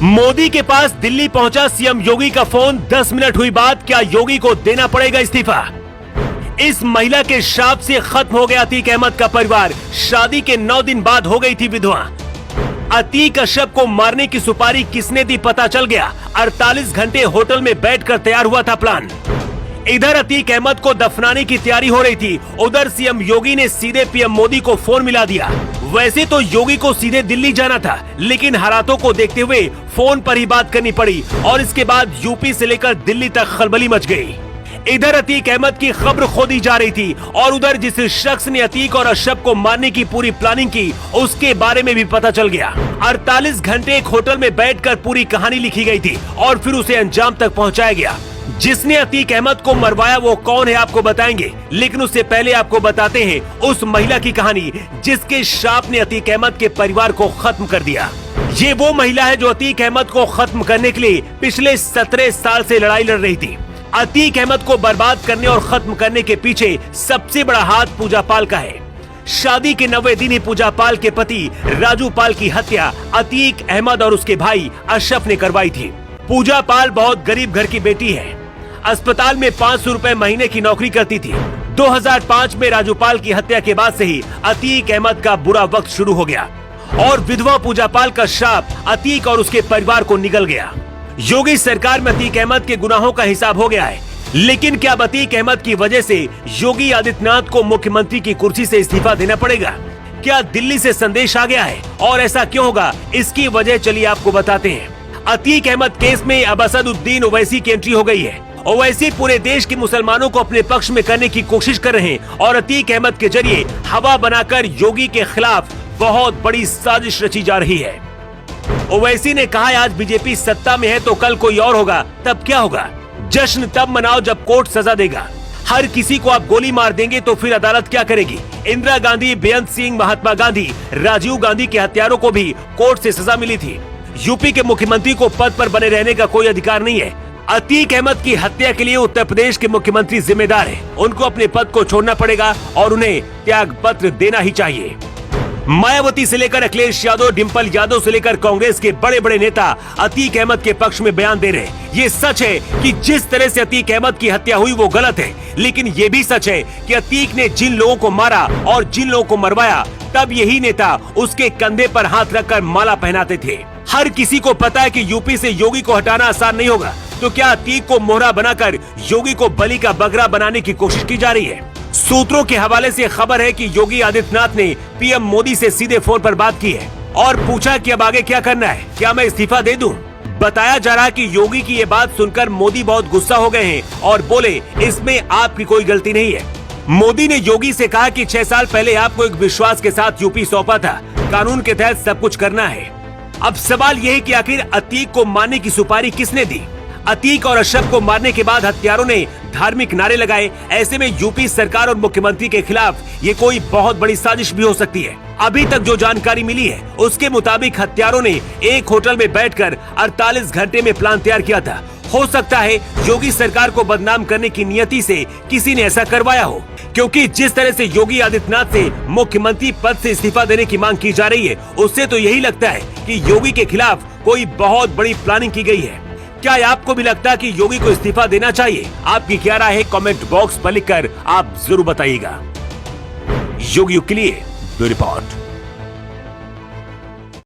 मोदी के पास दिल्ली पहुंचा सीएम योगी का फोन। 10 मिनट हुई बात, क्या योगी को देना पड़ेगा इस्तीफा? इस महिला के श्राप से खत्म हो गया अतीक अहमद का परिवार। शादी के 9 दिन बाद हो गई थी विधवा। अतीक अशरफ को मारने की सुपारी किसने दी पता चल गया। 48 घंटे होटल में बैठकर तैयार हुआ था प्लान। इधर अतीक अहमद को दफनाने की तैयारी हो रही थी, उधर सीएम योगी ने सीधे पीएम मोदी को फोन मिला दिया। वैसे तो योगी को सीधे दिल्ली जाना था, लेकिन हालातों को देखते हुए फोन पर ही बात करनी पड़ी और इसके बाद यूपी से लेकर दिल्ली तक खलबली मच गई। इधर अतीक अहमद की खबर खोदी जा रही थी और उधर जिस शख्स ने अतीक और अशरफ को मारने की पूरी प्लानिंग की, उसके बारे में भी पता चल गया। 48 घंटे एक होटल में बैठकर पूरी कहानी लिखी गई थी और फिर उसे अंजाम तक पहुंचाया गया। जिसने अतीक अहमद को मरवाया वो कौन है आपको बताएंगे, लेकिन उससे पहले आपको बताते हैं उस महिला की कहानी जिसके श्राप ने अतीक अहमद के परिवार को खत्म कर दिया। ये वो महिला है जो अतीक अहमद को खत्म करने के लिए पिछले 17 साल से लड़ाई लड़ रही थी। अतीक अहमद को बर्बाद करने और खत्म करने के पीछे सबसे बड़ा हाथ पूजा पाल का है। शादी के 90 दिन ही पूजा पाल के पति राजू पाल की हत्या अतीक अहमद और उसके भाई अशरफ ने करवाई थी। पूजा पाल बहुत गरीब घर की बेटी है। अस्पताल में 500 रुपए महीने की नौकरी करती थी। 2005 में राजू पाल की हत्या के बाद से ही अतीक अहमद का बुरा वक्त शुरू हो गया और विधवा पूजा पाल का श्राप अतीक और उसके परिवार को निगल गया। योगी सरकार में अतीक अहमद के गुनाहों का हिसाब हो गया है, लेकिन क्या अतीक अहमद की वजह से योगी आदित्यनाथ को मुख्यमंत्री की कुर्सी से इस्तीफा देना पड़ेगा? क्या दिल्ली से संदेश आ गया है और ऐसा क्यों होगा, इसकी वजह चलिए आपको बताते हैं। अतीक अहमद केस में अब असदुद्दीन ओवैसी की एंट्री हो गई है। ओवैसी पूरे देश के मुसलमानों को अपने पक्ष में करने की कोशिश कर रहे हैं और अतीक अहमद के जरिए हवा बनाकर योगी के खिलाफ बहुत बड़ी साजिश रची जा रही है। ओवैसी ने कहा आज बीजेपी सत्ता में है तो कल कोई और होगा, तब क्या होगा? जश्न तब मनाओ जब कोर्ट सजा देगा। हर किसी को आप गोली मार देंगे तो फिर अदालत क्या करेगी? इंदिरा गांधी, बेअंत सिंह, महात्मा गांधी, राजीव गांधी के हत्यारों को भी कोर्ट से सजा मिली थी। यूपी के मुख्यमंत्री को पद पर बने रहने का कोई अधिकार नहीं है। अतीक अहमद की हत्या के लिए उत्तर प्रदेश के मुख्यमंत्री जिम्मेदार है। उनको अपने पद को छोड़ना पड़ेगा और उन्हें त्याग पत्र देना ही चाहिए। मायावती से लेकर अखिलेश यादव, डिंपल यादव से लेकर कांग्रेस के बड़े बड़े नेता अतीक अहमद के पक्ष में बयान दे रहे हैं। ये सच है कि जिस तरह से अतीक अहमद की हत्या हुई वो गलत है, लेकिन ये भी सच है कि अतीक ने जिन लोगों को मारा और जिन लोगों को मरवाया, तब यही नेता उसके कंधे पर हाथ रखकर माला पहनाते थे। हर किसी को पता है कि यूपी से योगी को हटाना आसान नहीं होगा, तो क्या अतीक को मोहरा बनाकर योगी को बलि का बकरा बनाने की कोशिश की जा रही है? सूत्रों के हवाले से खबर है कि योगी आदित्यनाथ ने पीएम मोदी से सीधे फोन पर बात की है और पूछा कि अब आगे क्या करना है, क्या मैं इस्तीफा दे दूं? बताया जा रहा है कि योगी की ये बात सुनकर मोदी बहुत गुस्सा हो गए हैं और बोले इसमें आपकी कोई गलती नहीं है। मोदी ने योगी से कहा कि 6 साल पहले आपको एक विश्वास के साथ यूपी सौंपा था, कानून के तहत सब कुछ करना है। अब सवाल यह है कि आखिर अतीक को मारने की सुपारी किसने दी? अतीक और अशरफ को मारने के बाद हत्यारों ने धार्मिक नारे लगाए। ऐसे में यूपी सरकार और मुख्यमंत्री के खिलाफ ये कोई बहुत बड़ी साजिश भी हो सकती है। अभी तक जो जानकारी मिली है उसके मुताबिक हत्यारों ने एक होटल में बैठकर 48 घंटे में प्लान तैयार किया था। हो सकता है योगी सरकार को बदनाम करने की नियति से किसी ने ऐसा करवाया हो, क्योंकि जिस तरह से योगी आदित्यनाथ से मुख्यमंत्री पद से इस्तीफा देने की मांग की जा रही है, उससे तो यही लगता है कि योगी के खिलाफ कोई बहुत बड़ी प्लानिंग की गई है। क्या आपको भी लगता है कि योगी को इस्तीफा देना चाहिए? आपकी क्या राय है कमेंट बॉक्स पर लिखकर आप जरूर बताइएगा। योगी के लिए ब्यूरो रिपोर्ट।